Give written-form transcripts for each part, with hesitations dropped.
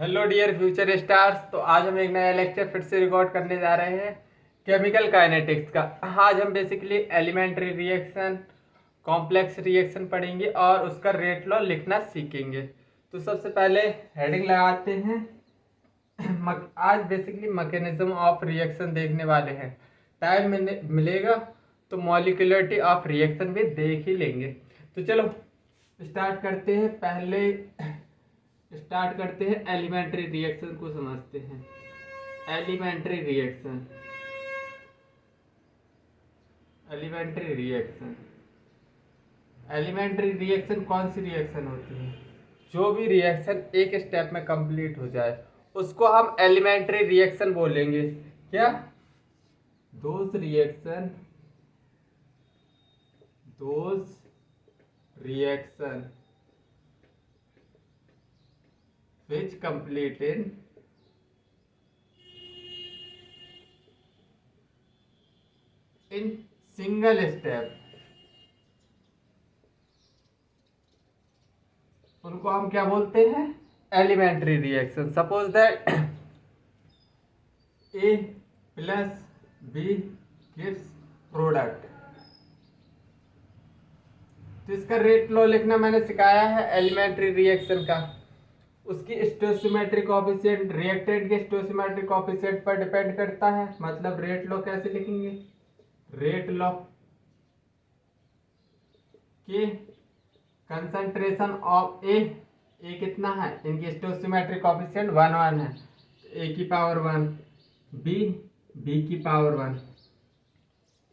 Hello dear future stars. तो आज हम एक नया लेक्चर फिर से रिकॉर्ड करने जा रहे हैं केमिकल काइनेटिक्स का। आज हम basically elementary reaction, complex reaction पढ़ेंगे और उसका रेट लॉ लिखना सीखेंगे। तो सबसे पहले हेडिंग लगाते हैं। आज बेसिकली मैकेनिज्म ऑफ रिएक्शन देखने वाले हैं। टाइम मिलेगा तो मॉलिक्यूलरिटी ऑफ रिएक्शन भी देख ही लेंगे। तो चलो स्टार्ट करते हैं। पहले स्टार्ट करते हैं एलिमेंट्री रिएक्शन को समझते हैं। Elementary reaction, elementary reaction, elementary reaction कौन सी रिएक्शन होती है? जो भी रिएक्शन एक स्टेप में कंप्लीट हो जाए उसको हम एलिमेंट्री रिएक्शन बोलेंगे। क्या? Those reaction, those reaction which complete in single step, उनको हम क्या बोलते हैं? Elementary reaction. Suppose that A plus B gives product. तो इसका रेट लॉ लिखना मैंने सिखाया है एलिमेंट्री रिएक्शन का। उसकी स्टोइचियोमेट्रिक कोएफिशिएंट रिएक्टेंट के स्टोइचियोमेट्रिक कोएफिशिएंट पर डिपेंड करता है। मतलब रेट लॉ कैसे लिखेंगे? रेट लॉ के कंसंट्रेशन ऑफ ए कितना है? इनकी स्टोइचियोमेट्रिक कोएफिशिएंट 1 1 है, ए की पावर 1, बी की पावर 1।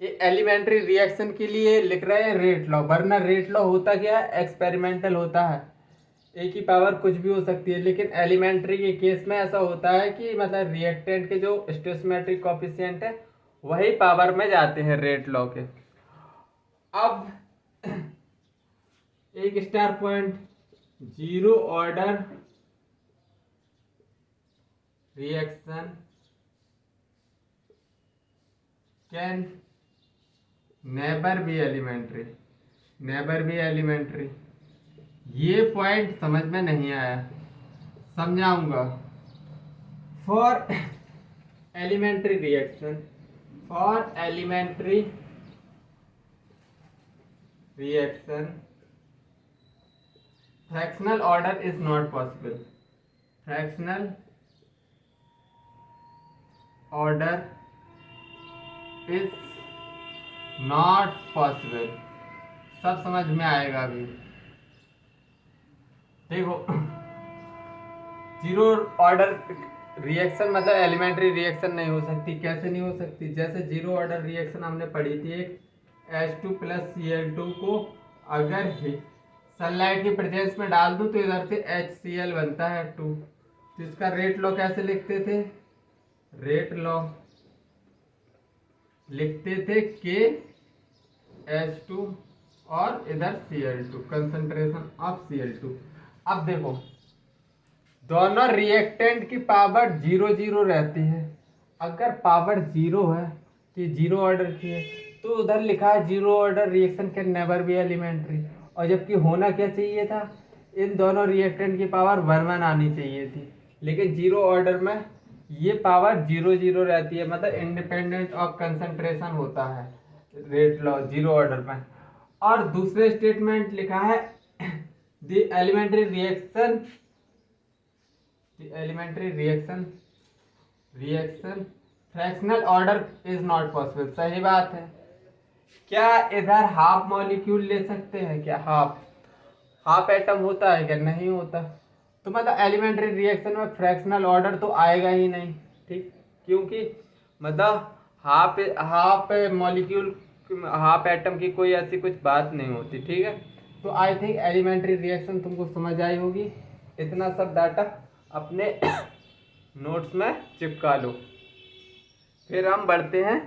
ये एलिमेंट्री रिएक्शन के लिए लिख रहे हैं रेट लॉ, वरना रेट लॉ होता क्या है? एक्सपेरिमेंटल होता है, ए की पावर कुछ भी हो सकती है। लेकिन एलिमेंट्री के केस में ऐसा होता है कि मतलब रिएक्टेंट के जो स्टोइचियोमेट्रिक कोएफिशिएंट है वही पावर में जाते हैं रेट लॉ के। अब एक star point, zero order reaction can never be elementary, never be elementary. ये पॉइंट समझ में नहीं आया, समझाऊंगा। For elementary reaction, for elementary reaction fractional order is not possible, fractional order is not possible. सब समझ में आएगा अभी। देखो, जीरो ऑर्डर रिएक्शन मतलब एलिमेंट्री रिएक्शन नहीं हो सकती। कैसे नहीं हो सकती? जैसे जीरो ऑर्डर रिएक्शन हमने पढ़ी थी, एक H2 प्लस Cl2 को अगर सनलाइट की प्रेजेंस में डाल दूं तो इधर से HCl बनता है 2। तो इसका रेट लॉ कैसे लिखते थे? रेट लॉ लिखते थे के H2 और इधर Cl2, कंसंट्रेशन ऑफ Cl2। अब देखो, दोनों रिएक्टेंट की पावर 0 0 रहती है। अगर पावर 0 है तो ये जीरो ऑर्डर की है, तो उधर लिखा है zero order reaction can never be elementary. और जबकि होना क्या चाहिए था? इन दोनों रिएक्टेंट की पावर 1 1 आनी चाहिए थी। लेकिन जीरो ऑर्डर में ये पावर 0 0 रहती है, मतलब इंडिपेंडेंट ऑफ कंसंट्रेशन होता है रेट लॉ जीरो ऑर्डर में। और दूसरे स्टेटमेंट लिखा है the elementary reaction, the elementary reaction fractional order is not possible। सही बात है। क्या इधर हाफ मॉलिक्यूल ले सकते हैं? क्या हाफ एटम होता है? क्या नहीं होता? तो मतलब एलिमेंट्री रिएक्शन में फ्रैक्शनल ऑर्डर तो आएगा ही नहीं, ठीक? क्योंकि मतलब half half molecule, half atom की कोई ऐसी कुछ बात नहीं होती, ठीक है? तो आई थिंक एलिमेंट्री रिएक्शन तुमको समझ आई होगी। इतना सब डाटा अपने नोट्स में चिपका लो। फिर हम बढ़ते हैं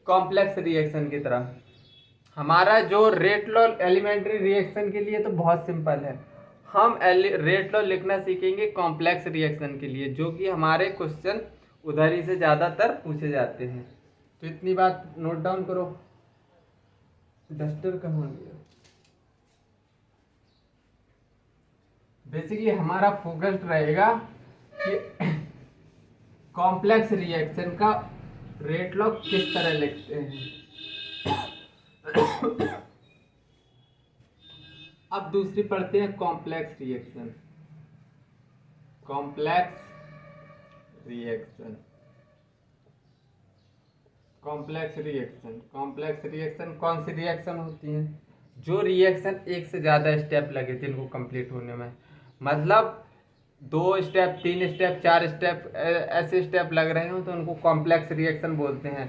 कॉम्प्लेक्स रिएक्शन की तरफ। हमारा जो रेट लॉ एलिमेंट्री रिएक्शन के लिए तो बहुत सिंपल है। हम रेट लॉ लिखना सीखेंगे कॉम्प्लेक्स रिएक्शन के लिए, जो कि हमारे क्वेश्चन उधर ही से ज़्यादातर पूछे जाते हैं। तो इतनी बात नोट डाउन करो। डस्टर कहाँ गया? बेसिकली हमारा फोकस रहेगा कि कॉम्प्लेक्स रिएक्शन का रेट लॉग किस तरह लिखते हैं। अब दूसरी पढ़ते हैं complex reaction. Complex reaction, complex reaction, complex reaction कौन सी रिएक्शन होती है? जो रिएक्शन एक से ज़्यादा स्टेप लगे थे इनको कंप्लीट होने में, मतलब 2 स्टेप 3 स्टेप 4 स्टेप ऐसे स्टेप लग रहे हो तो उनको कॉम्प्लेक्स रिएक्शन बोलते हैं।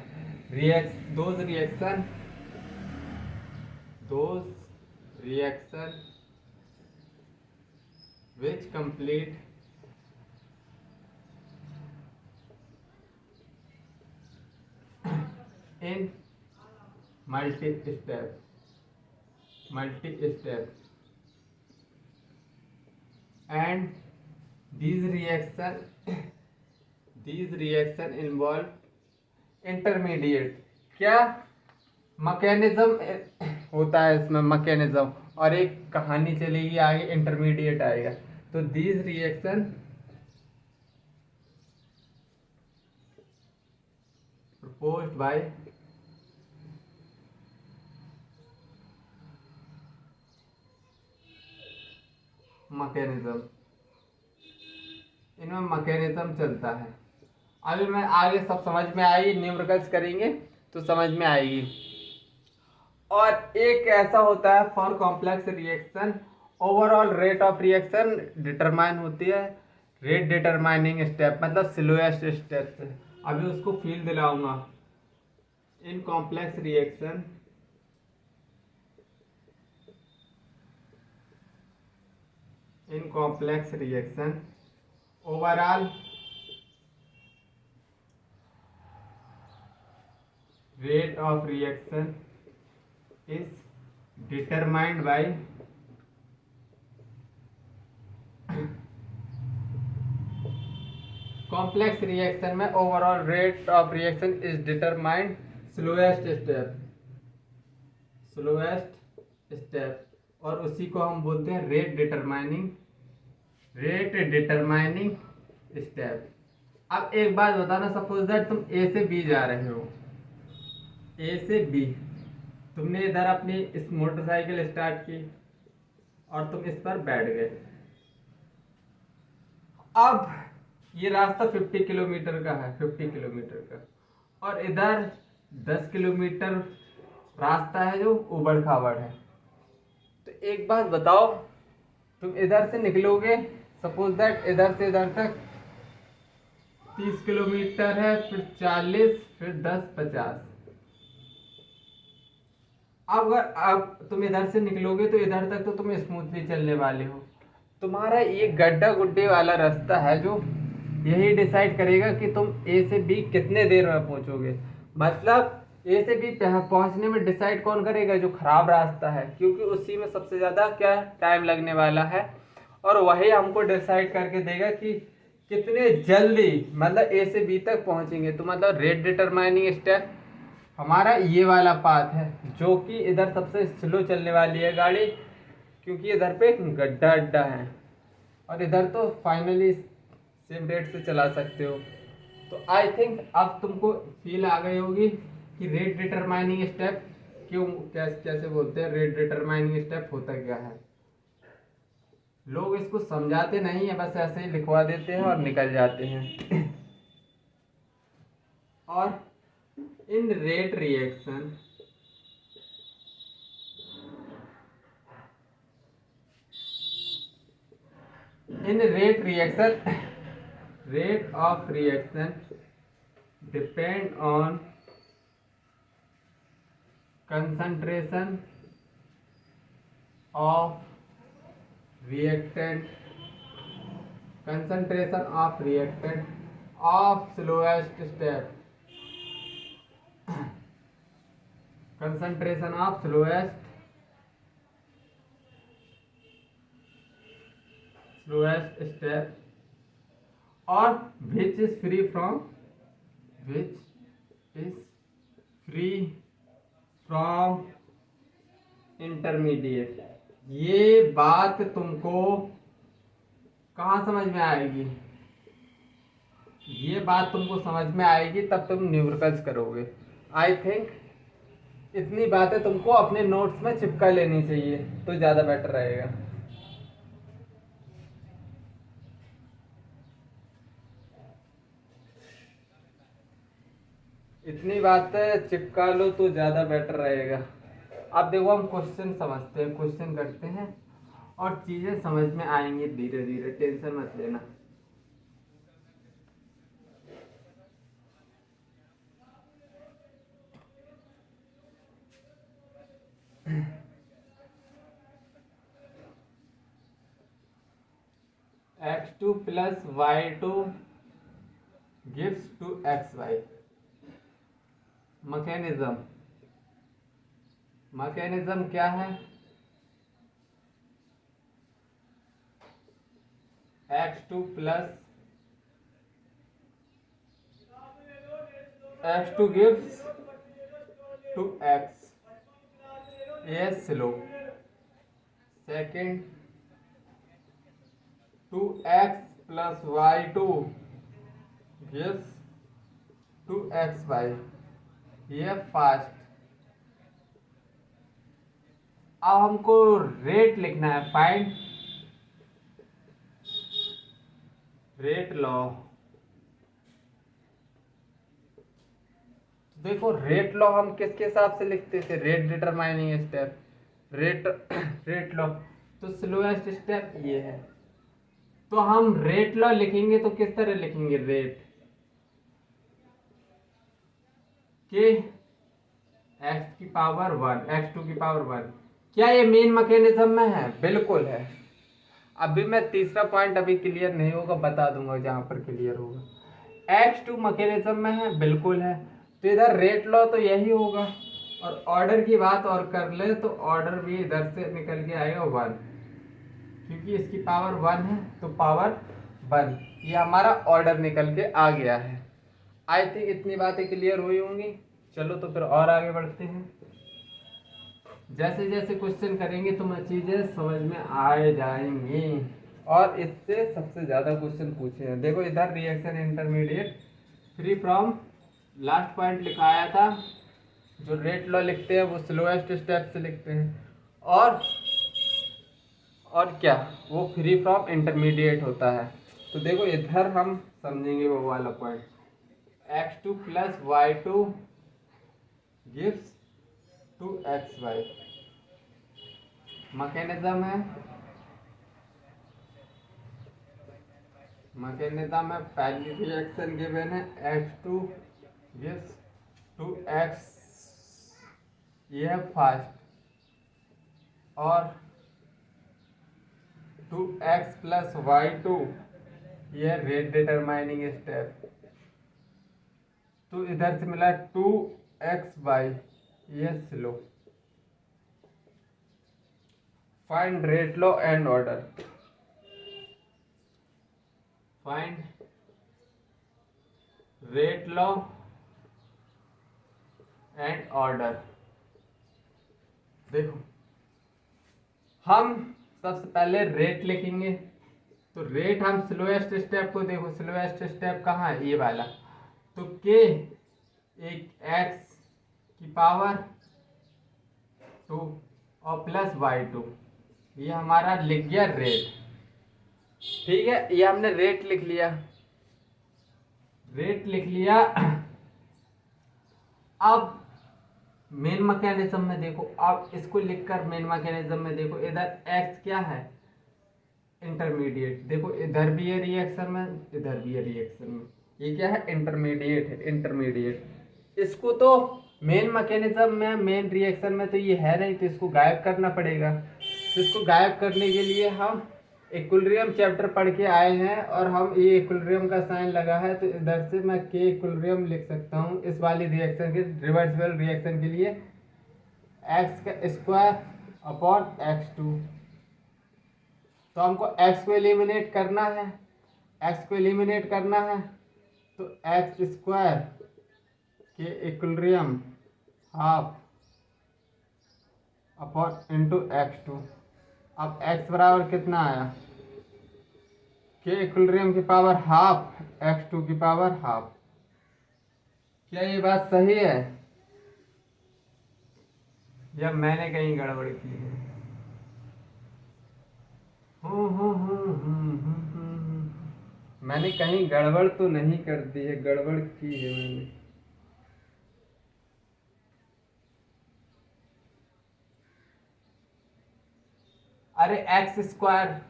Those reaction which complete in multi-step and these reaction involve intermediate। क्या मैकेनिज्म होता है इसमें, मैकेनिज्म, और एक कहानी चलेगी आगे, इंटरमीडिएट आएगा। तो these reaction proposed by mechanism, इनमें मैकेनिज्म चलता है। अभी मैं आगे सब समझ में आएगी, न्यूमेरिकल्स करेंगे तो समझ में आएगी। और एक ऐसा होता है for complex reaction overall rate of reaction determine होती है रेट डिटरमाइनिंग स्टेप, मतलब स्लोएस्ट स्टेप से। अभी उसको फील दिलाऊंगा। In complex reaction overall rate of reaction is determined by complex reaction में overall rate of reaction is determined slowest step, और उसी को हम बोलते हैं रेट डिटरमाइनिंग स्टेप। अब एक बात बताना, सपोज दैट तुम ए से बी जा रहे हो, ए से बी, तुमने इधर अपनी इस मोटरसाइकिल स्टार्ट की और तुम इस पर बैठ गए। अब ये रास्ता 50 किलोमीटर का है, 50 किलोमीटर का, और इधर 10 किलोमीटर रास्ता है जो उबड़ खाबड़ है। तो एक बात बताओ, तुम इधर से निकलोगे, सपोज दैट इधर से इधर तक 30 किलोमीटर है, फिर 40, फिर 10, 50। अब तुम इधर से निकलोगे तो इधर तक तो तुम स्मूथली चलने वाले हो। तुम्हारा ये गड्ढा गुड्ढे वाला रास्ता है जो यही डिसाइड करेगा कि तुम ए से बी कितने देर में पहुंचोगे। मतलब ए से बी पहुंचने में डिसाइड कौन करेगा? जो खराब रास्ता है, क्योंकि उसी में सबसे ज़्यादा क्या टाइम लगने वाला है, और वही हमको डिसाइड करके देगा कि कितने जल्दी मतलब ए से बी तक पहुंचेंगे। तो मतलब रेट डिटरमाइनिंग स्टेप हमारा ये वाला पाथ है, जो कि इधर सबसे स्लो चलने वाली है गाड़ी, क्योंकि इधर पे गड्ढा अड्डा है, और इधर तो फाइनली सेम रेट से चला सकते हो। तो आई थिंक अब तुमको फील आ गई होगी कि रेट डिटरमाइनिंग स्टेप क्यों, कैसे बोलते हैं, रेट डिटरमाइनिंग स्टेप होता क्या है। लोग इसको समझाते नहीं है, बस ऐसे ही लिखवा देते हैं और निकल जाते हैं। और इन rate reaction rate of reaction depend on concentration of reactant of slowest step, concentration of slowest step, or which is free from intermediate। ये बात तुमको कहाँ समझ में आएगी? ये बात तुमको समझ में आएगी तब तुम न्यूमेरिकल्स करोगे। आई थिंक इतनी बातें तुमको अपने नोट्स में चिपका लेनी चाहिए तो ज़्यादा बेटर रहेगा। इतनी बातें चिपका लो तो ज़्यादा बेटर रहेगा। अब देखो हम क्वेश्चन समझते हैं, क्वेश्चन करते हैं और चीज़ें समझ में आएंगी धीरे धीरे, टेंशन मत लेना। x2 plus y2 gives to xy। Mechanism, mechanism क्या है? x2 plus x2 gives to x, ये slow. Second 2x plus y2 gives to xy, ये फास्ट। अब हमको रेट लिखना है, फाइंड रेट लॉ। देखो रेट लॉ हम किसके हिसाब से लिखते थे? Rate determining step, rate rate law. तो स्लोएस्ट स्टेप ये है, तो हम रेट लॉ लिखेंगे तो किस तरह लिखेंगे? रेट के एक्स की पावर 1, x2 की पावर 1। क्या ये मेन मैकेनिज्म में है? बिल्कुल है। अभी मैं तीसरा पॉइंट अभी क्लियर नहीं होगा, बता दूंगा जहां पर क्लियर होगा। x2 मैकेनिज्म में है, बिल्कुल है। तो इधर रेट लॉ तो यही होगा। और ऑर्डर की बात और कर ले तो ऑर्डर भी इधर से निकल के आएगा 1, क्योंकि इसकी पावर 1 है तो पावर 1, ये हमारा ऑर्डर निकल के आ गया है। आई थिंक इतनी बातें क्लियर हुई होंगी। चलो तो फिर और आगे बढ़ते हैं। जैसे जैसे क्वेश्चन करेंगे तुम्हें चीजें समझ में आ जाएंगी और इससे सबसे ज्यादा क्वेश्चन पूछे हैं। देखो इधर reaction intermediate free from last point लिखाया था। जो रेट लॉ लिखते हैं वो स्लोएस्ट स्टेप से लिखते हैं, और क्या, वो फ्री फ्रॉम इंटरमीडिएट होता है। तो देखो इधर हम समझेंगे वो वाला point. x2 plus y2 gives two xy, mechanism है, मैकेनिज्म में पहली रिएक्शन गिवन है x2 गिव्स टू x, ये है फास्ट, और 2x प्लस y2 ये रेट डिटरमाइनिंग स्टेप। तो इधर से मिला 2xy, ये slow. Find rate law and order, find rate law and order. देखो हम सबसे पहले रेट लिखेंगे, तो रेट हम स्लोएस्ट स्टेप को, देखो स्लोएस्ट स्टेप कहाँ है? ये वाला। तो के एक x की पावर 2 और प्लस y2, ये हमारा लिख गया रेट। ठीक है, ये हमने रेट लिख लिया, रेट लिख लिया। अब मेन मैकेनिज्म में देखो, अब इसको लिखकर मेन मैकेनिज्म में देखो, इधर x क्या है? इंटरमीडिएट। देखो इधर भी है रिएक्शन में, इधर भी है रिएक्शन में, ये क्या है? इंटरमीडिएट है, इंटरमीडिएट। इसको तो मेन मैकेनिज्म में, मेन रिएक्शन में तो ये है नहीं, तो इसको गायब करना पड़ेगा। तो इसको गायब करने के लिए हम इक्विलिब्रियम चैप्टर पढ़ के आए हैं, और हम ये इक्विलिब्रियम का साइन लगा है, तो इधर से मैं के इक्विलिब्रियम लिख सकता हूँ इस वाली रिएक्शन के, रिवर्सिबल रिएक्शन के लिए, एक्स का स्क्वायर अपॉन x2। तो हमको x को एलिमिनेट करना है, x को एलिमिनेट करना है, तो एक्स स्क्वायर के equilibrium half upon into x2। अब x बराबर कितना आया? के इक्विलिब्रियम की पावर हाफ x2 की पावर हाफ। क्या ये बात सही है या मैंने कहीं गड़बड़ की है? मैंने कहीं गड़बड़ तो नहीं कर दी है, गड़बड़ की है मैंने। अरे एक्स स्क्वायर,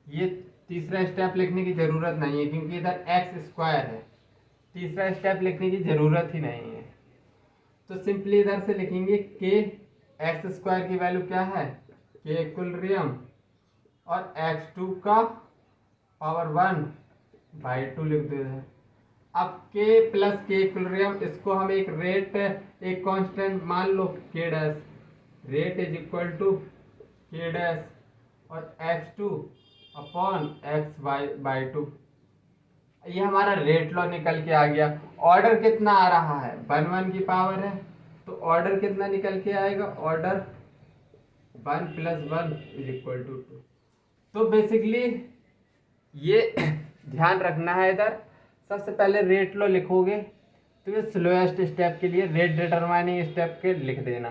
ये तीसरा स्टेप लिखने की जरूरत नहीं है क्योंकि इधर एक्स स्क्वायर है, तीसरा स्टेप लिखने की जरूरत ही नहीं है। तो सिंपली इधर से लिखेंगे के एक्स स्क्वायर की वैल्यू क्या है, के इक्विलिब्रियम, और x2 का पावर 1/2 लिख देते हैं। अब k प्लस के इक्विलिब्रियम, इसको हम एक रेट, एक कांस्टेंट मान लो k dash, rate is equal to k dash और x2 अपॉन x बाई 2। ये हमारा रेट लॉ निकल के आ गया। ऑर्डर कितना आ रहा है, 1 की पावर है, तो ऑर्डर कितना निकल के आएगा, ऑर्डर 1 + 1 = 2। तो बेसिकली ये ध्यान रखना है, इधर सबसे पहले रेट लो लिखोगे तो ये स्लोएस्ट स्टेप के लिए रेट डिटरमाइनिंग स्टेप के लिख देना।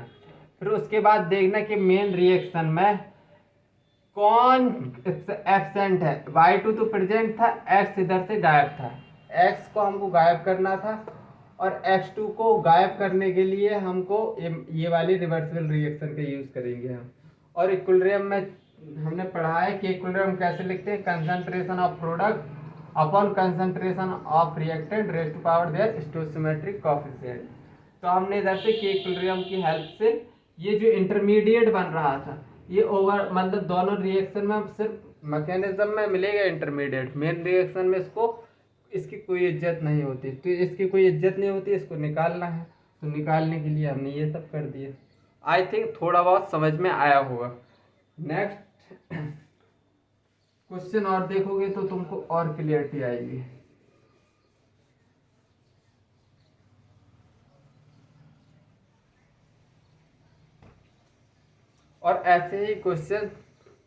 फिर उसके बाद देखना कि मेन रिएक्शन में कौन एब्सेंट है। y2 तो प्रेजेंट था, x इधर से गायब था, x को हमको गायब करना था, और x2 को गायब करने के लिए हमको ये वाली रिवर्सिबल रिएक्शन का यूज करेंगे हम। और इक्विलिब्रियम में हमने पढ़ा है कि इक्विलिब्रियम कैसे लिखते हैं, concentration of product upon concentration of reactant raise to power their stoichiometric coefficient. तो हमने इधर से के इक्विलिब्रियम की हेल्प से ये जो इंटरमीडिएट बन रहा था, ये ओवर मतलब दोनों रिएक्शन में सिर्फ मैकेनिज्म में मिलेगा इंटरमीडिएट, मेन रिएक्शन में इसकी कोई इज्जत नहीं होती। तो इसकी कोई इज्जत नहीं होती, इसको निकालना है, तो निकालने के लिए हमने ये सब कर दिया। आई थिंक थोड़ा बहुत समझ में आया होगा। नेक्स्ट क्वेश्चन और देखोगे तो तुमको और क्लियरिटी आएगी। और ऐसे ही क्वेश्चन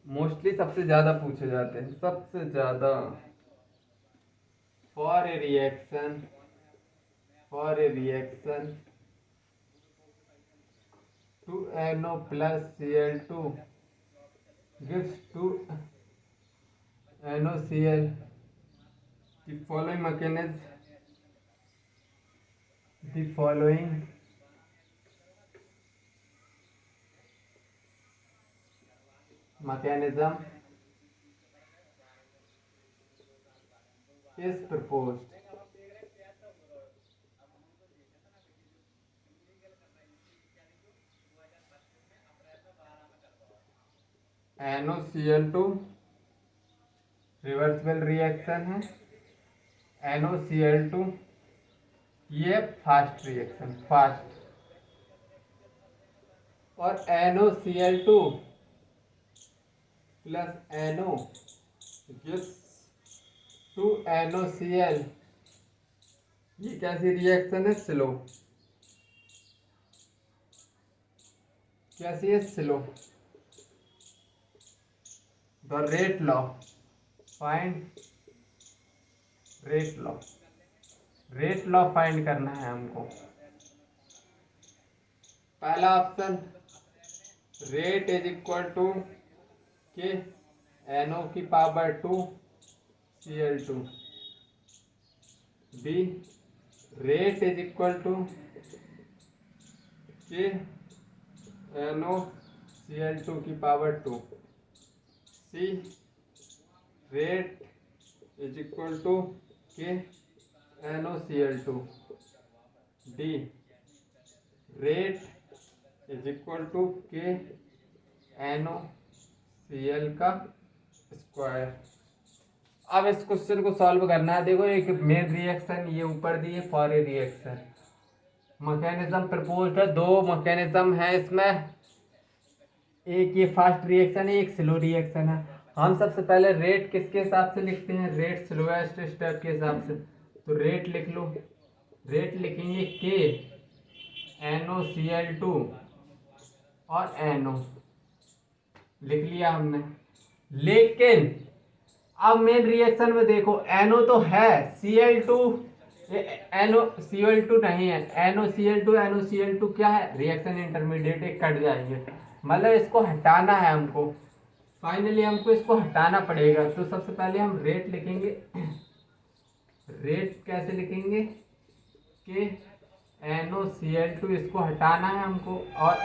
मोस्टली सबसे ज्यादा पूछे जाते हैं, सबसे ज्यादा। For a reaction two NO plus Cl2 gives to NOCl, the following mechanism is proposed. NOCl2 reversible reaction है, NOCl2 ये फास्ट रिएक्शन, फास्ट, और NOCl2 plus NO gives to NOCl, ये कैसी रिएक्शन है, स्लो। कैसी है, slow. The rate law, find rate law, rate law find करना है हमको। पहला option, rate is equal to k NO की power 2 Cl2। B, rate is equal to k NO Cl2 की power 2। C, rate is equal to k NOCl2। D, rate is equal to k NOCl का square. अब इस question को solve करना है। देखो एक मेन रिएक्शन ये ऊपर दी है, for a reaction, mechanism proposed है, दो मैकेनिज्म है इसमें, एक ये फास्ट रिएक्शन है, एक स्लो रिएक्शन है। हम सबसे पहले रेट किसके हिसाब से लिखते हैं, रेट स्लोएस्ट स्टेप के हिसाब से। तो रेट लिख लो, रेट लिखेंगे के NOCl2 और NO, लिख लिया हमने। लेकिन अब मेन रिएक्शन में देखो NO तो है, Cl2 NO Cl2 नहीं है, NOCl2 क्या है, रिएक्शन इंटरमीडिएट एक कट जाएंगे, मतलब इसको हटाना है हमको, फाइनली हमको इसको हटाना पड़ेगा। तो सबसे पहले हम रेट लिखेंगे। रेट कैसे लिखेंगे कि NOCl2 इसको हटाना है हमको, और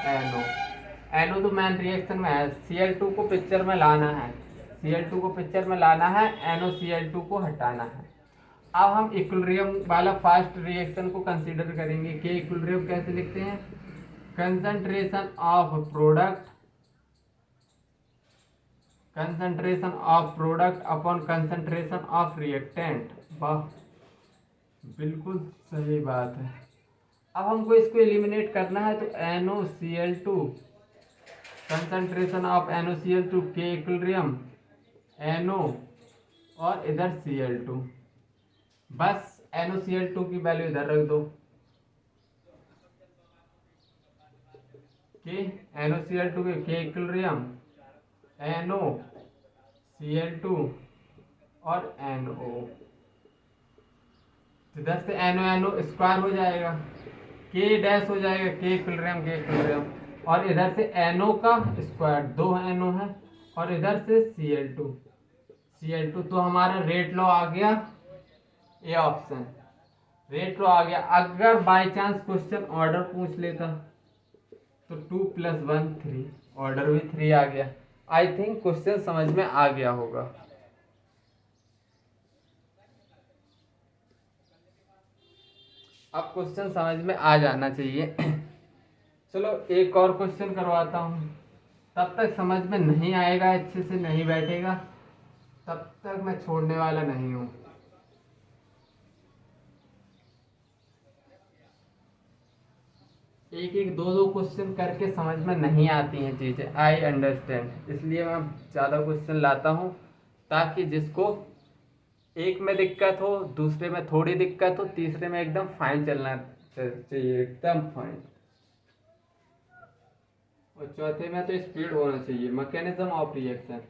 NO तो मेन रिएक्शन में है, Cl2 को पिक्चर में लाना है, Cl2 को पिक्चर में लाना है, NOCl2 को हटाना है। अब हम इक्विलिब्रियम वाला फास्ट रिएक्शन को कंसीडर करेंगे कि इक्विलिब्रियम कैसे लिखते हैं, concentration of product upon concentration of reactant. वाह, बिल्कुल सही बात है। अब हमको इसको एलिमिनेट करना है, तो NOCl2 कंसंट्रेशन ऑफ NOCl2 के इक्विलिब्रियम NO और इधर Cl2, बस NOCl2 की वैल्यू इधर रख दो कि NOCl2 के इक्विलिब्रियम NOCl2 और NO, इधर से NO स्क्वायर हो जाएगा, K डैश हो जाएगा, K इक्विलिब्रियम, और इधर से NO का स्क्वायर, 2 NO है, और इधर से Cl2, तो हमारा रेट लॉ आ गया, ये ऑप्शन रेट लॉ आ गया। अगर बाय चांस क्वेश्चन ऑर्डर पूछ लेता तो 2 + 1 3, ऑर्डर भी 3 आ गया। आई थिंक क्वेश्चन समझ में आ गया होगा। अब क्वेश्चन समझ में आ जाना चाहिए। चलो एक और क्वेश्चन करवाता हूँ, तब तक समझ में नहीं आएगा, अच्छे से नहीं बैठेगा, तब तक मैं छोड़ने वाला नहीं हूँ। एक एक दो दो क्वेश्चन करके समझ में नहीं आती हैं चीज़ें, आई अंडरस्टैंड, इसलिए मैं ज़्यादा क्वेश्चन लाता हूँ ताकि जिसको एक में दिक्कत हो, दूसरे में थोड़ी दिक्कत हो, तीसरे में एकदम फाइन चलना चाहिए, एकदम फाइन, और चौथे में तो स्पीड होना चाहिए। मैकेनिज्म ऑफ रिएक्शन,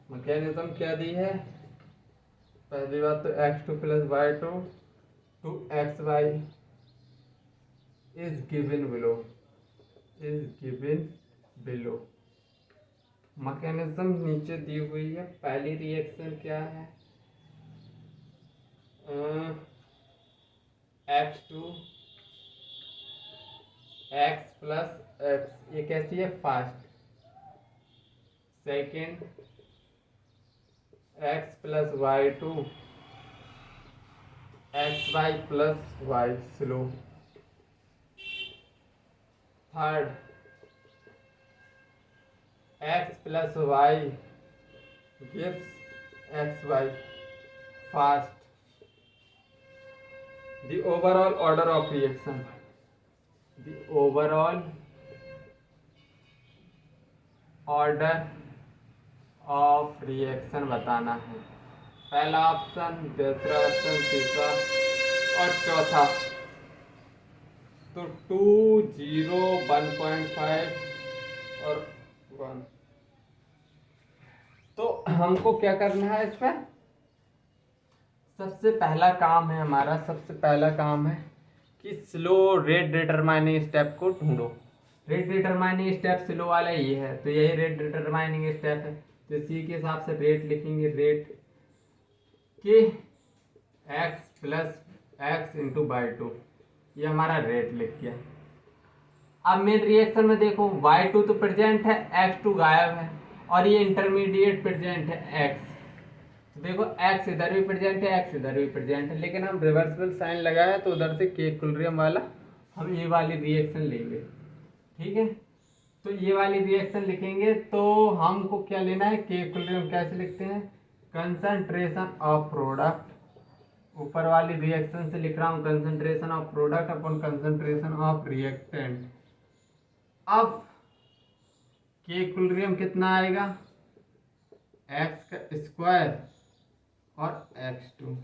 मैकेनिज्म क्या दी है, पहली बात तो x2 + y2 to xy is given below। Mechanism नीचे दी हुई है। पहली रिएक्शन क्या है, x2 x + x, ये कैसी है, fast. Second x + y2 xy + y, slow. Third x + y gives xy, fast। The overall order of reaction, the overall order of reaction बताना है। पहला ऑप्शन, दूसरा ऑप्शन, तीसरा और चौथा, तो 2 0 1.5 और 1। तो हमको क्या करना है इसमें, सबसे पहला काम है हमारा, सबसे पहला काम है कि स्लो रेट डिटरमाइनिंग स्टेप को ढूंढो। रेट डिटरमाइनिंग स्टेप स्लो वाला ये है, तो यही रेट डिटरमाइनिंग स्टेप है, तो इसी के हिसाब से रेट लिखेंगे, रेट कि x + x × y2, ये हमारा रेट लिख गया। अब मेन रिएक्शन में देखो y2 तो प्रेजेंट है, x2 गायब है, और ये इंटरमीडिएट प्रेजेंट है x, तो देखो x इधर भी प्रेजेंट है, x इधर भी प्रेजेंट है, लेकिन हम रिवर्सिबल साइन लगाया तो उधर से के इक्विलिब्रियम वाला हम ये वाली रिएक्शन लेंगे, ठीक है। तो ये वाली रिएक्शन लिखेंगे, तो हमको क्या लेना है, के इक्विलिब्रियम कैसे लिखते हैं, कंसंट्रेशन ऑफ प्रोडक्ट, ऊपर वाली रिएक्शन से लिख रहा हूँ, concentration of product upon concentration of reactant. अब के इक्विलिब्रियम कितना आएगा, x का स्क्वायर और x2,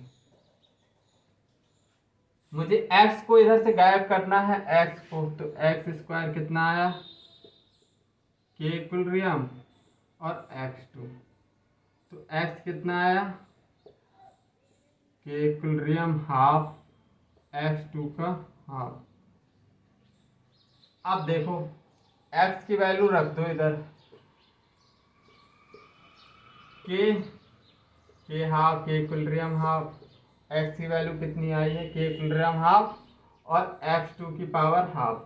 मुझे x को इधर से गायब करना है, x को, तो x² कितना आया के इक्विलिब्रियम और x2। तो x कितना आया, के इक्विलिब्रियम हाफ, x2 का हाफ। अब देखो x की वैल्यू रख दो इधर, के हाफ, के इक्विलिब्रियम हाफ, x की वैल्यू कितनी आई है, के इक्विलिब्रियम हाफ और x2 की पावर हाफ,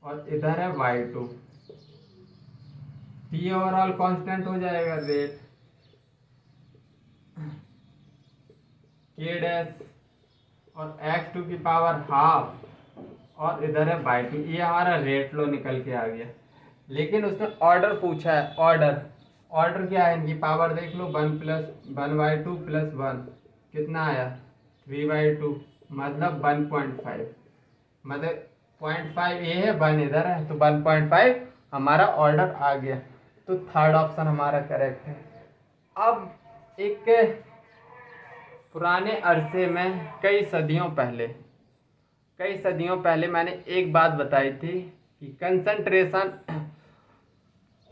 और इधर है y2। t ओवरऑल कांस्टेंट हो जाएगा रेट के डैश और x2 की पावर हाफ और इधर है y2। ये हमारा रेट लो निकल के आ गया। लेकिन उसने ऑर्डर पूछा है, ऑर्डर क्या है, इनकी पावर देख लो, 1+1/2 + 1 कितना आया 3/2, मतलब 1.5, मतलब 0.5 ये है, 1 इधर है, तो 1.5 हमारा ऑर्डर आ गया। तो थर्ड ऑप्शन हमारा करेक्ट है। अब एक पुराने अरसे में कई सदियों पहले मैंने एक बात बताई थी कि कंसंट्रेशन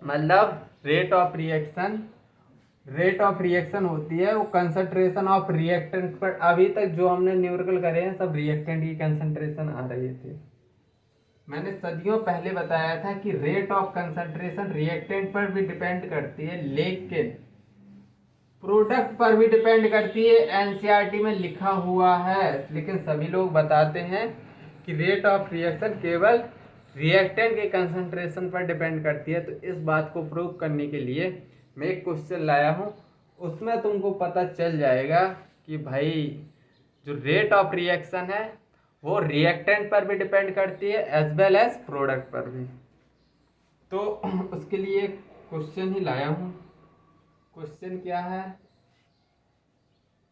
मतलब रेट ऑफ रिएक्शन होती है वो कंसंट्रेशन ऑफ रिएक्टेंट पर। अभी तक जो हमने न्यूमेरिकल करे हैं सब रिएक्टेंट की कंसंट्रेशन आ रही थी। मैंने सदियों पहले बताया था कि रेट ऑफ कंसंट्रेशन रिएक्टेंट पर भी डिपेंड करती है, लेकिन प्रोडक्ट पर भी डिपेंड करती है, एनसीईआरटी में लिखा हुआ है। लेकिन सभी लोग बताते हैं कि रेट ऑफ रिएक्शन केवल रिएक्टेंट के कंसंट्रेशन पर डिपेंड करती है। तो इस बात को प्रूव करने के लिए मैं एक क्वेश्चन लाया हूँ, उसमें तुमको पता चल जाएगा कि भाई जो रेट ऑफ रिएक्शन है वो रिएक्टेंट पर भी डिपेंड करती है एज वेल एज प्रोडक्ट पर भी। तो उसके लिए क्वेश्चन ही लाया हूँ। क्वेश्चन क्या है,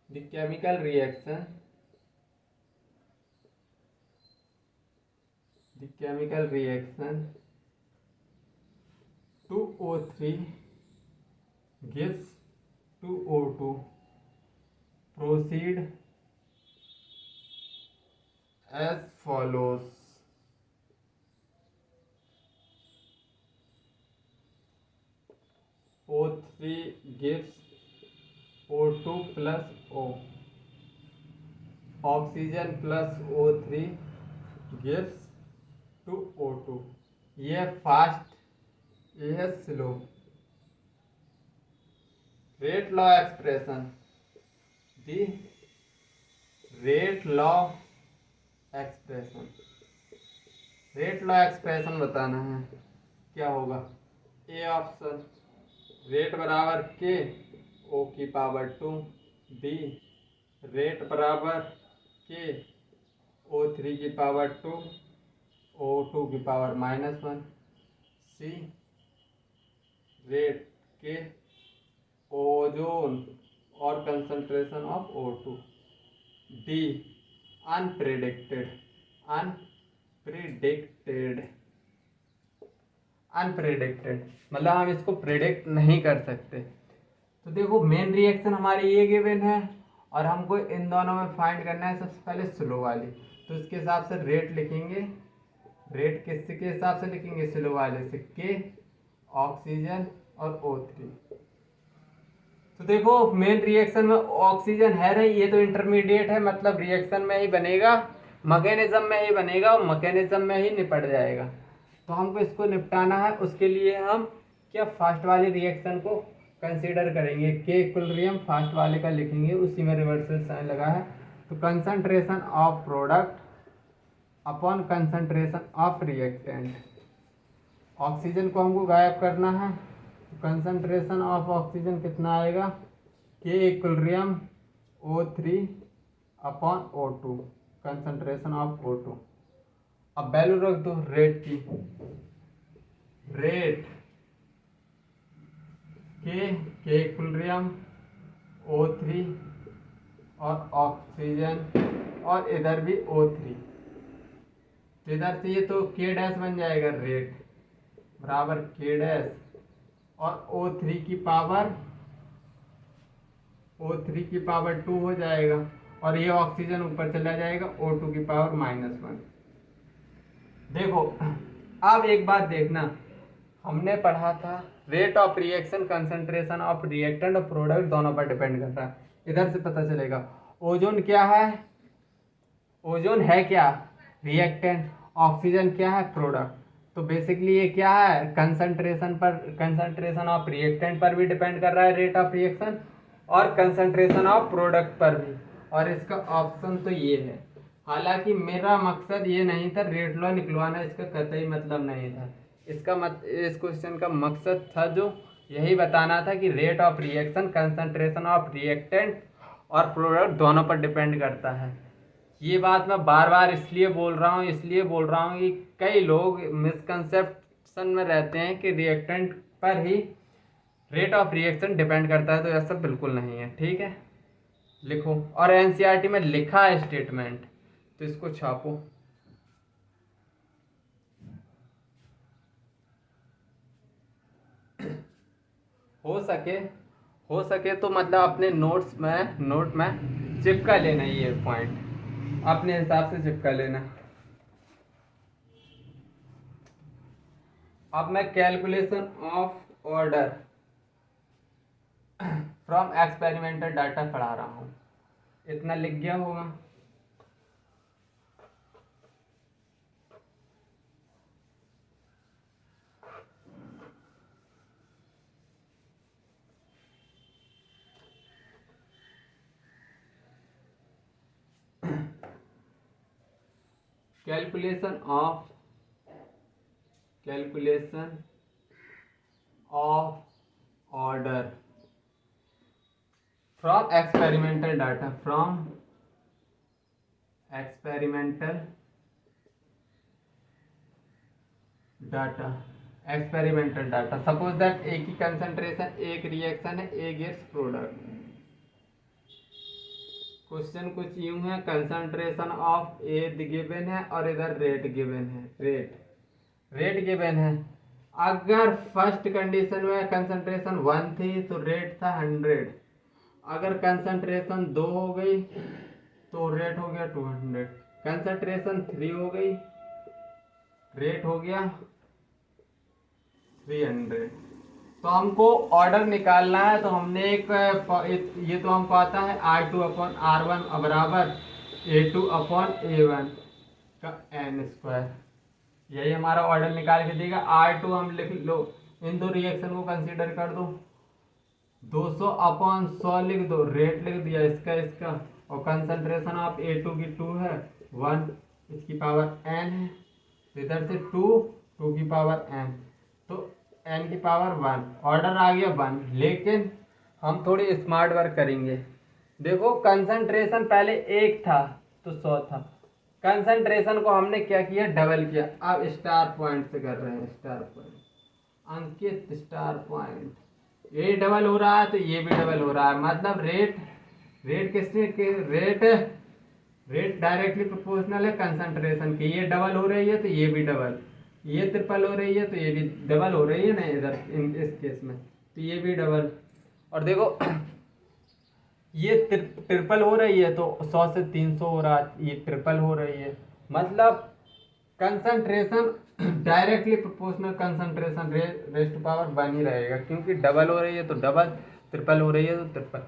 the chemical reaction (2O3 gives 2O2) proceed as follows. O3 gives O2 plus O. Oxygen plus O3 gives 2O2. ये फास्ट, ये है slow. Rate law expression, the rate law expression बताना है। क्या होगा, ए ऑप्शन रेट बराबर के ओ की पावर 2, बी रेट बराबर के O3 की पावर 2 O2 की पावर -1, सी रेट के ओजोन और कंसंट्रेशन ऑफ O2, डी अनप्रेडिक्टेड मतलब हम इसको प्रेडिक्ट नहीं कर सकते। तो देखो मेन रिएक्शन हमारी ये गिवन है और हमको इन दोनों में फाइंड करना है सबसे पहले स्लो वाली। तो इसके हिसाब से रेट लिखेंगे, रेट किसके हिसाब से लिखेंगे, स्लो वाले से, के ऑक्सीजन और O3। तो देखो मेन रिएक्शन में ऑक्सीजन है नहीं, ये तो इंटरमीडिएट है, मतलब रिएक्शन में ही बनेगा, मैकेनिज्म में ही बनेगा और मैकेनिज्म में ही निपट जाएगा। तो हमको इसको निपटाना है, उसके लिए हम क्या फास्ट वाले रिएक्शन को कंसीडर करेंगे। के इक्विलिब्रियम फास्ट वाले का लिखेंगे, उसी में रिवर्सल साइन लगा है। तो concentration of product upon concentration of reactant, oxygen को हमको गायब करना है। तो कंसंट्रेशन ऑफ ऑक्सीजन कितना आएगा, के equilibrium O3 upon O2, concentration of O2। अब वैल्यू रख दो रेट की, रेट के इक्विलिब्रियम O3 और ऑक्सीजन और इधर भी O3, तो इधर से ये तो के डैश बन जाएगा, रेट बराबर के डैश और O3 की पावर 2 हो जाएगा और ये ऑक्सीजन ऊपर चला जाएगा, O2 की पावर -1। देखो अब एक बात देखना, हमने पढ़ा था rate of reaction concentration of reactant और प्रोडक्ट दोनों पर डिपेंड करता है। इधर से पता चलेगा ओजोन क्या है, ओजोन है क्या रिएक्टेंट, ऑक्सीजन क्या है प्रोडक्ट। तो बेसिकली ये क्या है कंसंट्रेशन पर, कंसंट्रेशन ऑफ रिएक्टेंट पर भी डिपेंड कर रहा है रेट ऑफ रिएक्शन और कंसंट्रेशन ऑफ प्रोडक्ट पर भी। और इसका ऑप्शन तो ये है। हालांकि मेरा मकसद ये नहीं था रेट लॉ निकलवाना, इसका कतई मतलब नहीं था। इस क्वेश्चन का मकसद था जो यही बताना था कि rate of reaction concentration of reactant और प्रोडक्ट दोनों पर डिपेंड करता है। ये बात मैं बार बार इसलिए बोल रहा हूँ कि कई लोग मिसकंसेप्शन में रहते हैं कि रिएक्टेंट पर ही रेट ऑफ रिएक्शन डिपेंड करता है, तो ऐसा बिल्कुल नहीं है। ठीक है, लिखो। और एनसीईआरटी में लिखा है स्टेटमेंट, तो इसको छापो। हो सके तो मतलब अपने नोट में चिपका लेना, ये पॉइंट अपने हिसाब से चिपका लेना। अब मैं calculation of order from experimental data पढ़ा रहा हूँ, इतना लिख गया होगा। Calculation of order from experimental data suppose that एक ही कंसंट्रेशन, एक रिएक्शन है, एक गिव्स प्रोडक्ट। क्वेश्चन कुछ यूं है, कंसंट्रेशन ऑफ ए गिवन है और इधर रेट गिवन है, रेट गिवन है। अगर फर्स्ट कंडीशन में कंसंट्रेशन 1 थी तो रेट था 100, अगर कंसंट्रेशन 2 हो गई तो रेट हो गया 200, कंसंट्रेशन 3 हो गई रेट हो गया 300। तो हमको ऑर्डर निकालना है, तो हमने ये तो हमको आता है R2/R1 बराबर A2/A1 का n²। यही हमारा ऑर्डर निकाल के देगा। R2 हम लिख लो, इन दो रिएक्शन को कंसीडर कर दो, 200/100 लिख दो, रेट लिख दिया इसका, और कंसंट्रेशन ऑफ A2 की 2 है, 1 इसकी पावर n है, इधर से 2 की पावर n, तो n की पावर 1, ऑर्डर आ गया 1। लेकिन हम थोड़ी स्मार्ट वर्क करेंगे। देखो कंसंट्रेशन पहले 1 था तो 100 था, कंसंट्रेशन को हमने क्या किया डबल किया। अब स्टार पॉइंट से कर रहे हैं, स्टार पॉइंट अंकित, स्टार पॉइंट, ये डबल हो रहा है तो ये भी डबल हो रहा है। मतलब रेट किससे के रेट डायरेक्टली प्रोपोर्शनल है कंसंट्रेशन की। ये डबल हो रही है तो ये भी डबल, ये ट्रिपल हो रही है तो ये भी डबल हो रही है ना इधर इस केस में, तो ये भी डबल। और देखो ये ट्रिपल हो रही है तो 100 से 300 हो रहा है, ये ट्रिपल हो रही है। मतलब concentration directly proportional concentration rest power 1 ही रहेगा, क्योंकि डबल हो रही है तो डबल, ट्रिपल हो रही है तो ट्रिपल।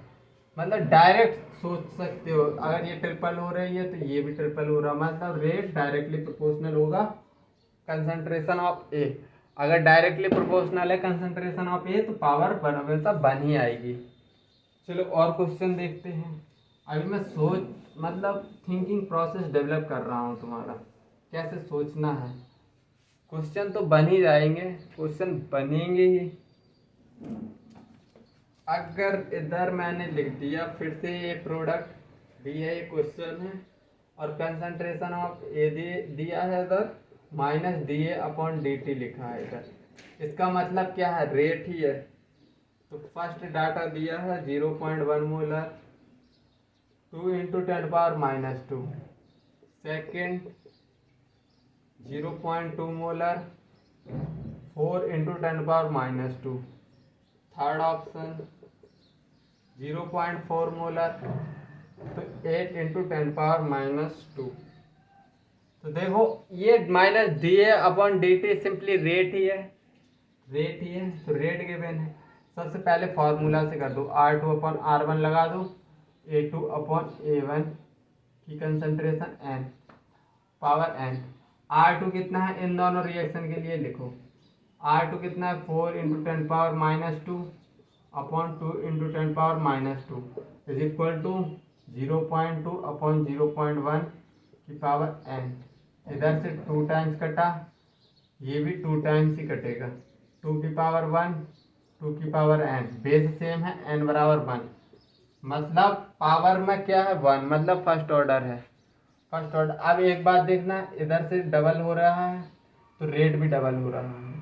मतलब डायरेक्ट सोच सकते हो, अगर ये ट्रिपल हो रही है तो ये भी ट्रिपल हो रहा, मतलब रेट डायरेक्टली प्रोपोर्शनल होगा कंसंट्रेशन ऑफ ए। अगर डायरेक्टली प्रोपोर्शनल है कंसंट्रेशन ऑफ ए तो पावर हमेशा 1 ही आएगी। चलो और क्वेश्चन देखते हैं। अभी मैं मतलब थिंकिंग प्रोसेस डेवलप कर रहा हूँ तुम्हारा, कैसे सोचना है। क्वेश्चन तो बन ही जाएंगे, क्वेश्चन बनेंगे ही। अगर इधर मैंने लिख दिया फिर से ये प्रोडक्ट दी है, ये क्वेश्चन है, और कंसंट्रेशन ऑफ ए दिया है इधर -dA/dt लिखा है इधर, इसका मतलब क्या है रेट ही है। तो फर्स्ट डाटा दिया है 0.1 molar 2 × 10⁻², second 0.2 molar 4 × 10⁻², third option 0.4 molar तो 8 × 10⁻²। तो देखो ये -dA/dt सिंपली रेट ही है, रेट ही है तो रेट गिवन है। सबसे पहले फॉर्मूला से कर दो, R2/R1 लगा दो, A2/A1 की concentration n power n। R2 कितना है इन दोनों रिएक्शन के लिए लिखो, R2 कितना है 4 × 10⁻² अपॉन 2 × 10⁻² इज इक्वल टू 0.2/0.1 की पावर n। इधर से 2 टाइम्स कटा, ये भी 2 टाइम्स ही कटेगा, 2 की पावर 1 2 की पावर n, बेस सेम है n बराबर 1, मतलब पावर में क्या है 1, मतलब फर्स्ट ऑर्डर है, फर्स्ट ऑर्डर। अब एक बात देखना, इधर से डबल हो रहा है तो रेट भी डबल हो रहा है,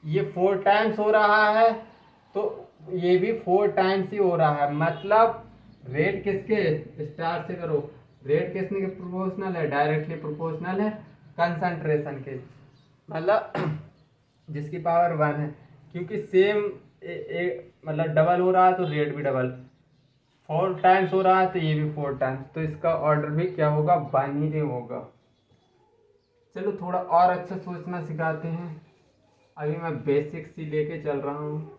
ये 4 टाइम्स हो रहा है तो ये भी 4 टाइम्स ही हो रहा है, मतलब रेट किसके, स्टार से करो, रेट किसने के प्रोपोर्शनल है, डायरेक्टली प्रोपोर्शनल है कंसंट्रेशन के, मतलब जिसकी पावर 1 है, क्योंकि सेम मतलब डबल हो रहा है तो रेट भी डबल, 4 टाइम्स हो रहा है तो ये भी 4 टाइम्स, तो इसका ऑर्डर भी क्या होगा 1 ही होगा। चलो थोड़ा और अच्छा सोचना सिखाते हैं, अभी मैं बेसिक्स ही लेके चल रहा हूँ।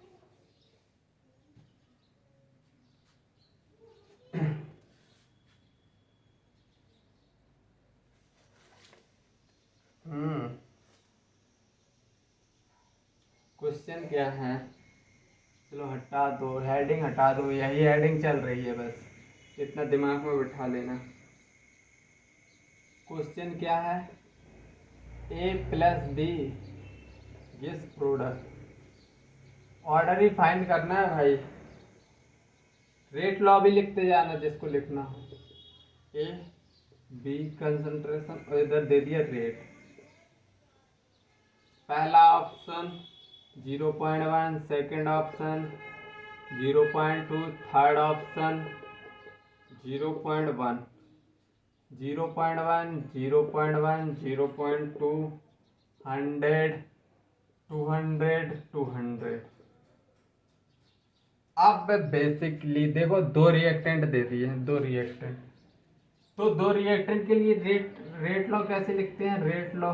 क्वेश्चन क्या है, चलो हटा दो, हेडिंग हटा दो, यही हेडिंग चल रही है, बस इतना दिमाग में बिठा लेना। क्वेश्चन क्या है, A+B गिव्स प्रोडक्ट, ऑर्डर ही फाइंड करना है भाई, रेट लॉ भी लिखते जाना जिसको लिखना हो, A B कंसंट्रेशन और इधर दे दिया रेट, पहला option 0.1, second option 0.2, third option 0.1, 0.1, 0.1, 0.2, 100, 200, 200। अब बेसिकली देखो दो रिएक्टेंट दे दिए हैं, दो रिएक्टेंट, तो दो रिएक्टेंट के लिए रेट लॉ कैसे लिखते हैं, रेट लॉ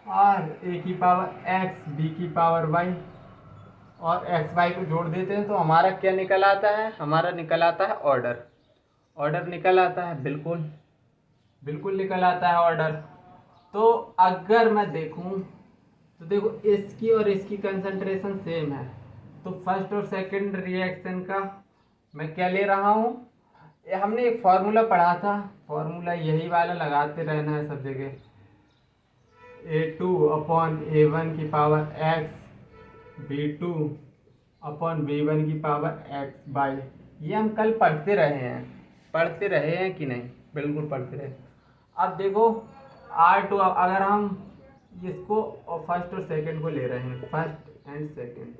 R A की पावर x B की पावर y और एक्स वाई को जोड़ देते हैं तो हमारा क्या निकल आता है, हमारा निकल आता है ऑर्डर, ऑर्डर निकल आता है, बिल्कुल बिल्कुल निकल आता है ऑर्डर। तो अगर मैं देखूं तो देखो इसकी और इसकी कंसंट्रेशन सेम है, तो फर्स्ट और सेकंड रिएक्शन का मैं क्या ले रहा हूँ, हमने एक फॉर्मूला पढ़ा था, फॉर्मूला यही वाला लगाते रहना है सब जगह, A2/A1 की पावर x B2/B1 की पावर x बाई, ये हम कल पढ़ते रहे हैं, पढ़ते रहे हैं कि नहीं, बिल्कुल पढ़ते रहे। अब देखो R2, अगर हम इसको और फर्स्ट और सेकंड को ले रहे हैं, फर्स्ट एंड सेकंड,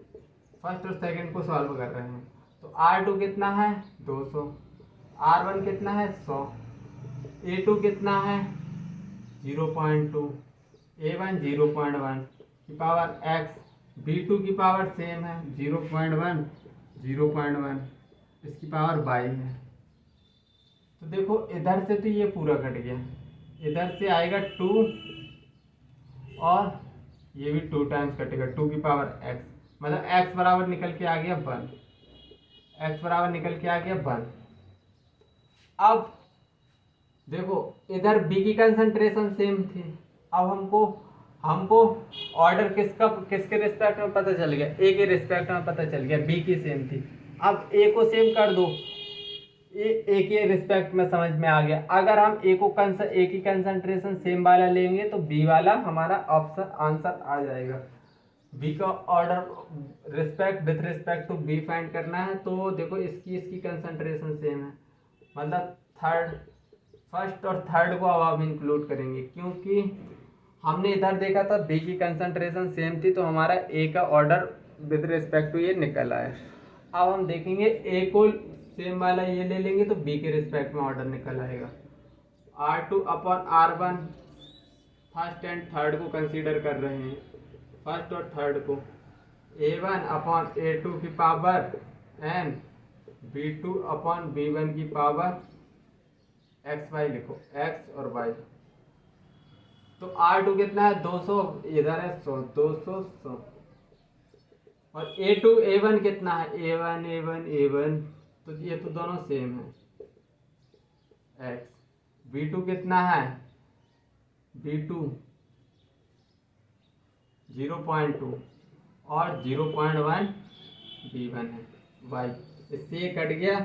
फर्स्ट और सेकंड को सॉल्व कर रहे हैं, तो R2 कितना है 200, R1 कितना है 100, A2 कितना है 0.2, A1 0.1 की पावर x, B2 की पावर सेम है 0.1, 0.1, इसकी पावर 22 है। तो देखो इधर से तो ये पूरा कट गया, इधर से आएगा 2 और ये भी 2 टाइम्स कटेगा, 2 की पावर x, मतलब x बराबर निकल के आ गया 1, x बराबर निकल के आ गया 1। अब देखो इधर B की कंसंट्रेशन सेम थी, अब हमको हमको ऑर्डर किसके रिस्पेक्ट में पता चल गया, A के रिस्पेक्ट में पता चल गया, B की सेम थी, अब A को सेम कर दो, ए के रिस्पेक्ट में समझ में आ गया। अगर हम ए की कंसंट्रेशन सेम वाला लेंगे तो बी वाला हमारा ऑप्शन आंसर आ जाएगा, बी का order respect with respect to B find करना है, तो देखो इसकी कंसंट्रेशन सेम है, मतलब फर्स्ट और थर्ड को अब हम इंक्लूड करेंगे, क्योंकि हमने इधर देखा था बी की कंसंट्रेशन सेम थी तो हमारा ए का ऑर्डर विद रिस्पेक्ट टू ये निकल आया। अब हम देखेंगे ए को सेम वाला ये ले लेंगे तो बी के रिस्पेक्ट में ऑर्डर निकल आएगा, R2/R1 फर्स्ट एंड थर्ड को कंसीडर कर रहे हैं, फर्स्ट और थर्ड को, A1/A2 की पावर n, B2/B1 की पावर x y लिखो, x और y। तो R2 कितना है 200, इधर है 100, 200 100। और A2 A1 कितना है A1 A1 A1, तो ये तो दोनों सेम है x। B2 कितना है B2 0.2 और 0.1 B1 है y। इससे ये कट गया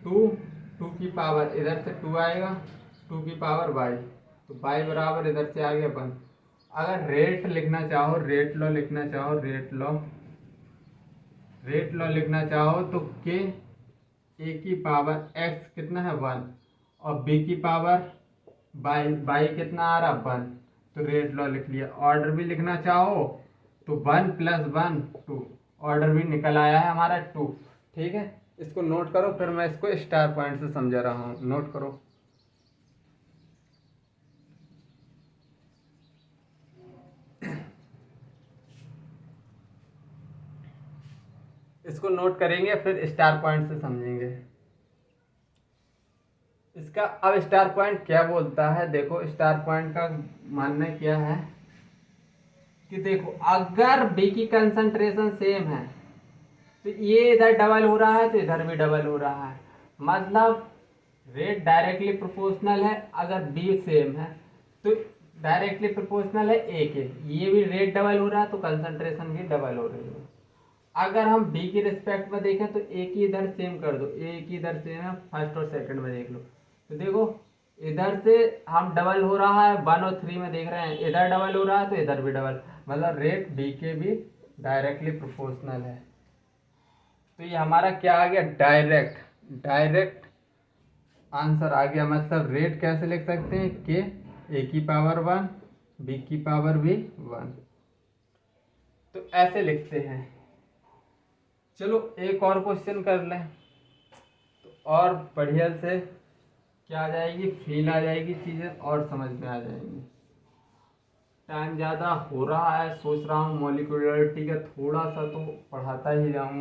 2, 2 की पावर इधर से 2 आएगा, 2 की पावर y, तो y बराबर इधर से आ गया 1। अगर रेट लिखना चाहो, रेट लॉ लिखना चाहो, रेट लॉ लिखना चाहो तो k a की पावर x कितना है 1 और b की पावर y कितना आ रहा 1, तो रेट लॉ लिख लिया। ऑर्डर भी लिखना चाहो तो 1 + 1 2, ऑर्डर भी निकल आया है हमारा 2। ठीक है, इसको नोट करो, फिर मैं इसको स्टार पॉइंट से समझा रहा हूँ, नोट करो। इसको नोट करेंगे फिर स्टार पॉइंट से समझेंगे इसका। अब स्टार पॉइंट क्या बोलता है, देखो स्टार पॉइंट का मानना क्या है कि देखो अगर बी की कंसंट्रेशन सेम है तो ये इधर डबल हो रहा है तो इधर भी डबल हो रहा है, मतलब रेट डायरेक्टली प्रोपोर्शनल है। अगर बी सेम है तो डायरेक्टली प्रोपोर्शनल है ए के, ये भी रेट डबल हो रहा है तो कंसंट्रेशन भी डबल हो रही है। अगर हम बी की रिस्पेक्ट में देखें तो ए की इधर सेम कर दो, ए की इधर सेम है, फर्स्ट और सेकंड में देख लो तो देखो इधर से हम डबल हो रहा है 1 और 3 में देख रहे हैं, इधर डबल हो रहा है तो इधर भी डबल, मतलब रेट बी के भी डायरेक्टली प्रोपोर्शनल है। तो ये हमारा क्या आ गया, डायरेक्ट आंसर आ गया। मतलब रेट कैसे लिख सकते हैं, के ए की पावर 1 बी की पावर भी 1, तो ऐसे लिखते हैं। चलो एक और क्वेश्चन कर लें तो और बढ़िया से क्या आ जाएगी, फील आ जाएगी, चीज़ें और समझ में आ जाएंगी। टाइम ज़्यादा हो रहा है, सोच रहा हूँ मॉलिक्यूलरिटी का थोड़ा सा तो पढ़ाता ही जाऊँ।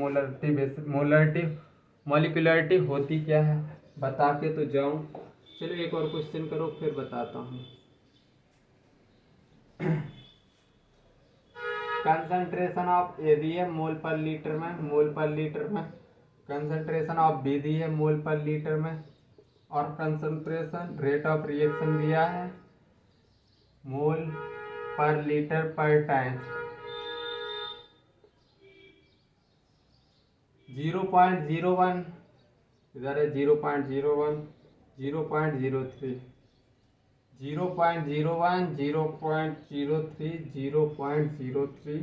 मॉलिक्यूलरिटी होती क्या है बता के तो जाऊँ। चलो एक और क्वेश्चन करो फिर बताता हूँ। कंसंट्रेशन ऑफ ए दी है मोल पर लीटर में, कंसंट्रेशन ऑफ बी दी है मोल पर लीटर में, और कंसंट्रेशन रेट ऑफ रिएक्शन दिया है मोल पर लीटर पर टाइम। 0.01 इधर है, 0.01 0.03 0.01 0.03 0.03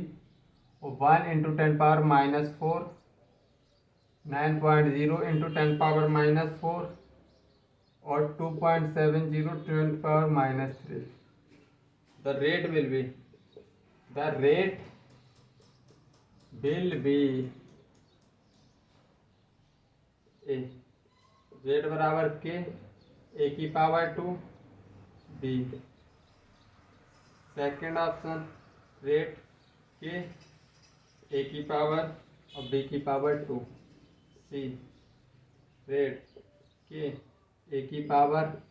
और 1 × 10⁻⁻⁴ 9.0 × 10⁻⁻⁴ और 2.70 × 10⁻⁻3। The rate will be a rate बराबर के ए की power 2 B, second option rate k A की पावर और बी की power 2, C rate k A की पावर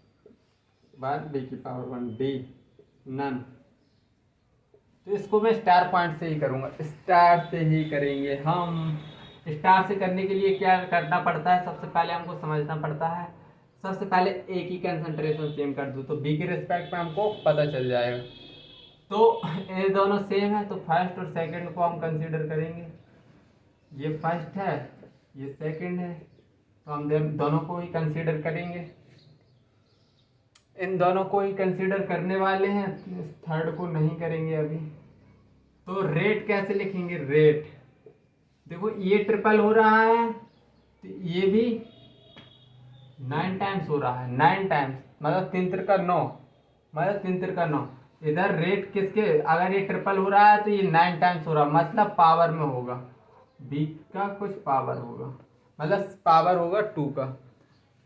1 बी की पावर 1, डी नन। तो इसको मैं स्टार पॉइंट से ही करूँगा, स्टार से ही करेंगे हम। स्टार से करने के लिए क्या करना पड़ता है, सबसे पहले हमको समझना पड़ता है, सबसे पहले ए की कंसंट्रेशन सेम कर दो तो बी के रिस्पेक्ट में हमको पता चल जाएगा। तो ये दोनों सेम है तो फर्स्ट और सेकंड को हम कंसीडर करेंगे। ये फर्स्ट है ये सेकंड है तो हम दोनों को ही कंसीडर करेंगे। इन दोनों को ही कंसीडर करने वाले हैं, थर्ड को नहीं करेंगे अभी। तो रेट कैसे लिखेंगे, रेट देखो ये ट्रिपल हो रहा है तो ये भी 9 टाइम्स हो रहा है, 9 टाइम्स मतलब 3 × 9 मतलब 3 × 9। इधर रेट किसके, अगर ये ट्रिपल हो रहा है तो ये 9 टाइम्स हो रहा है, मतलब पावर में होगा, बी का कुछ पावर होगा, मतलब पावर होगा 2 का।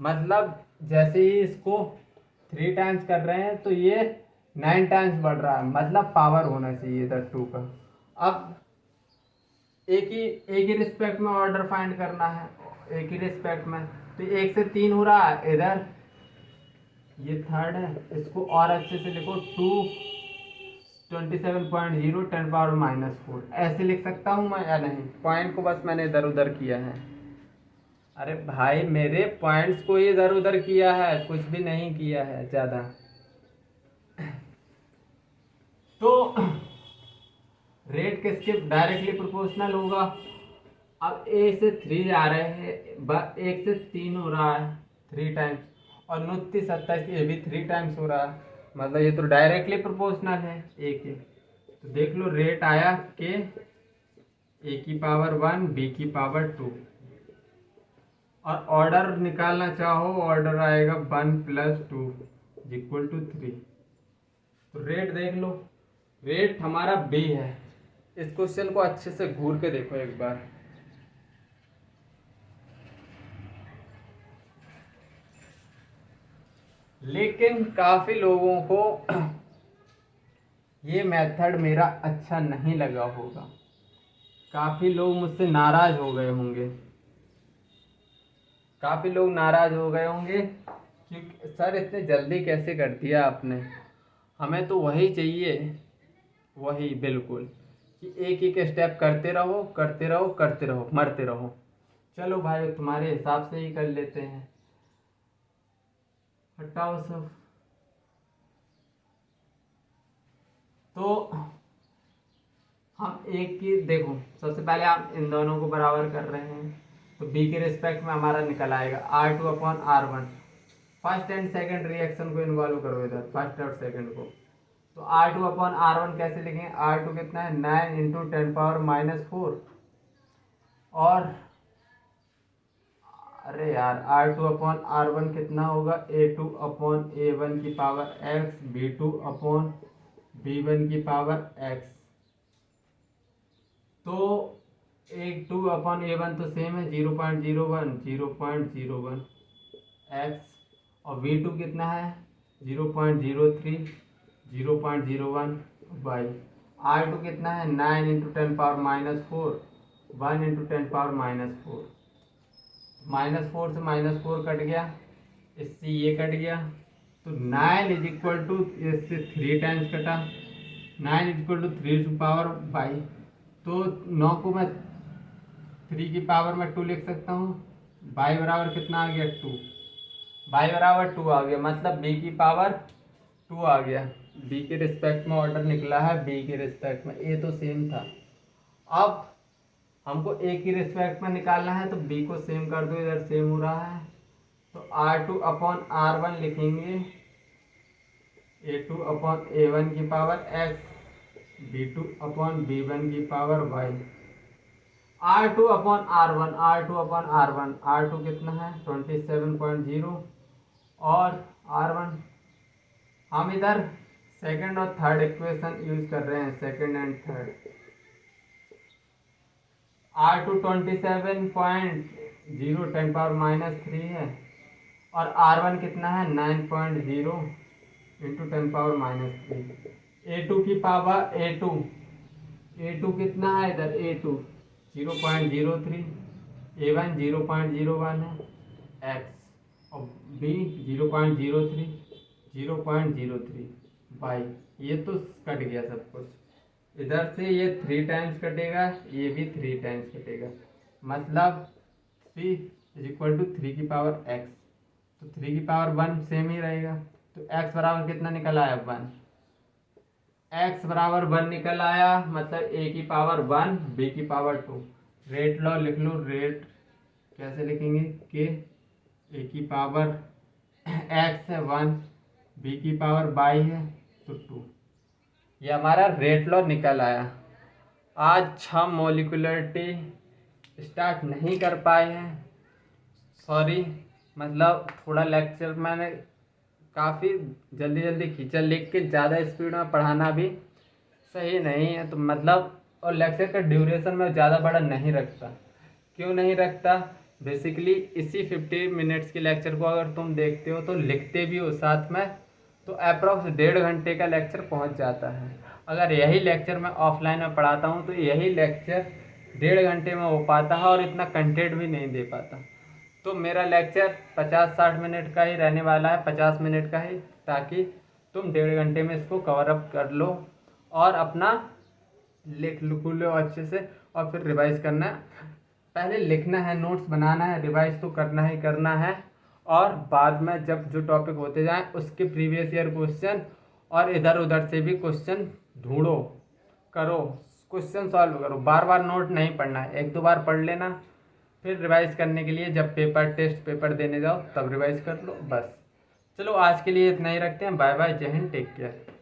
मतलब जैसे ही इसको 3 टाइम्स कर रहे हैं तो ये 9 टाइम्स बढ़ रहा है, मतलब पावर होना चाहिए इधर 2 का। अब एक ही रिस्पेक्ट में ऑर्डर फाइंड करना है, एक ही रिस्पेक्ट में, तो 1 से 3 हो रहा है, इधर ये थर्ड है, इसको और अच्छे से लिखो 2 27.0 10⁻⁻4 ऐसे लिख सकता हूँ मैं या नहीं? पॉइंट को बस मैंने इधर उधर किया है। अरे भाई मेरे पॉइंट्स को इधर उधर किया है, कुछ भी नहीं किया है ज़्यादा। तो रेट किसके डायरेक्टली प्रोपोर्शनल होगा? अब एक से 3 आ रहे हैं, एक से 3 हो रहा है 3 टाइम्स, और 29 27 ये भी 3 टाइम्स हो रहा है, मतलब ये तो डायरेक्टली प्रोपोर्शनल है एक के। तो देख लो रेट आया के ए की पावर 1 बी की पावर 2, और ऑर्डर निकालना चाहो ऑर्डर आएगा 1 + 2 इक्वल टू 3। तो रेट देख लो, रेट हमारा बी है। इस क्वेश्चन को अच्छे से घूर के देखो एक बार। लेकिन काफी लोगों को ये मेथड मेरा अच्छा नहीं लगा होगा, काफी लोग मुझसे नाराज हो गए होंगे, काफी लोग नाराज हो गए होंगे क्योंकि सर इतने जल्दी कैसे कर दिया आपने, हमें तो वही चाहिए, वही बिल्कुल कि एक एक स्टेप करते रहो करते रहो करते रहो मरते रहो। चलो भाई तुम्हारे हिसाब से ही कर लेते हैं, हटाओ सब। तो हम एक की देखो, सबसे पहले आप इन दोनों को बराबर कर रहे हैं, तो बी के रिस्पेक्ट में हमारा निकल आएगा R2/R1। First and second reaction को इन्वॉल्व करो इधर, फर्स्ट और सेकंड को। तो R2/R1 कैसे लिखेंगे? R2 कितना है? 9 × 10⁻⁻4, और अरे यार R2/R1 कितना होगा? A2/A1 की पावर x, B2/B1 की पावर x। तो A2/A1 तो सेम है 0.01 0.01 x, और V2 कितना है? 0.03 0.01 y। R2 कितना है? 9 × 10⁻⁻4 1 × 10⁻⁻4। -4 से -4 कट गया, इससे ये कट गया, तो 9 = इससे 3 टाइम्स कटा, 9 = 3⁵ तो 9 को मैं 3 की पावर में 2 लिख सकता हूँ। y बराबर कितना आ गया? 2। y बराबर 2 आ गया, मतलब b की पावर 2 आ गया। b के रिस्पेक्ट में ऑर्डर निकला है, b के रिस्पेक्ट में, a तो सेम था। अब हमको a की रिस्पेक्ट में निकालना है, तो b को सेम कर दो, इधर सेम हो रहा है, तो R2/R1 लिखेंगे A2/A1 की पावर x, B2/B1 की पावर y। R2/R1 R2 कितना है? 27.0, और R1 हम इधर सेकंड और थर्ड इक्वेशन यूज कर रहे हैं, सेकंड एंड थर्ड। R2 27.0 10⁻³ है, और R1 कितना है? 9.0 × 10⁻³ A2 की पावर A2 कितना है इधर? A2 0.03, A1 0.01 है x, और B 0.03 0.03 y। ये तो कट गया सब कुछ, इधर से ये 3 टाइम्स कटेगा, ये भी 3 टाइम्स कटेगा, मतलब 3 = 3 की पावर x, तो 3 की पावर 1 सेम ही रहेगा, तो x बराबर कितना निकल आया? 1। x बराबर 1 निकल आया, मतलब a की पावर 1 b की पावर 2। रेट लो, लिख लो रेट, कैसे लिखेंगे? कि a की पावर x है 1, b की पावर y है तो 2। ये हमारा रेट लॉ निकल आया। आज हम मॉलिक्यूलरिटी स्टार्ट नहीं कर पाए हैं, सॉरी, मतलब थोड़ा लेक्चर मैंने काफ़ी जल्दी जल्दी खींचा, लेकिन ज़्यादा स्पीड में पढ़ाना भी सही नहीं है, तो मतलब, और लेक्चर का ड्यूरेशन में ज़्यादा बड़ा नहीं रखता। क्यों नहीं रखता? बेसिकली इसी 50 मिनट्स के लेक्चर को अगर तुम देखते हो तो लिखते भी हो साथ में, तो अप्रॉक्स 1.5 घंटे का लेक्चर पहुंच जाता है। अगर यही लेक्चर मैं ऑफलाइन में पढ़ाता हूं तो यही लेक्चर 1.5 घंटे में हो पाता है, और इतना कंटेंट भी नहीं दे पाता। तो मेरा लेक्चर 50-60 मिनट का ही रहने वाला है, 50 मिनट का ही, ताकि तुम 1.5 घंटे में इसको कवर अप कर लो और अपना लिख लो अच्छे से, और फिर रिवाइज करना है। पहले लिखना है, नोट्स बनाना है, रिवाइज तो करना ही करना है, और बाद में जब जो टॉपिक होते जाएं उसके प्रीवियस ईयर क्वेश्चन और इधर उधर से भी क्वेश्चन ढूंढो, करो, क्वेश्चन सॉल्व करो। बार बार नोट नहीं पढ़ना है, एक दो बार पढ़ लेना, फिर रिवाइज करने के लिए जब टेस्ट पेपर देने जाओ तब रिवाइज कर लो बस। चलो आज के लिए इतना ही रखते हैं। बाय बाय, जय हिंद, टेक केयर।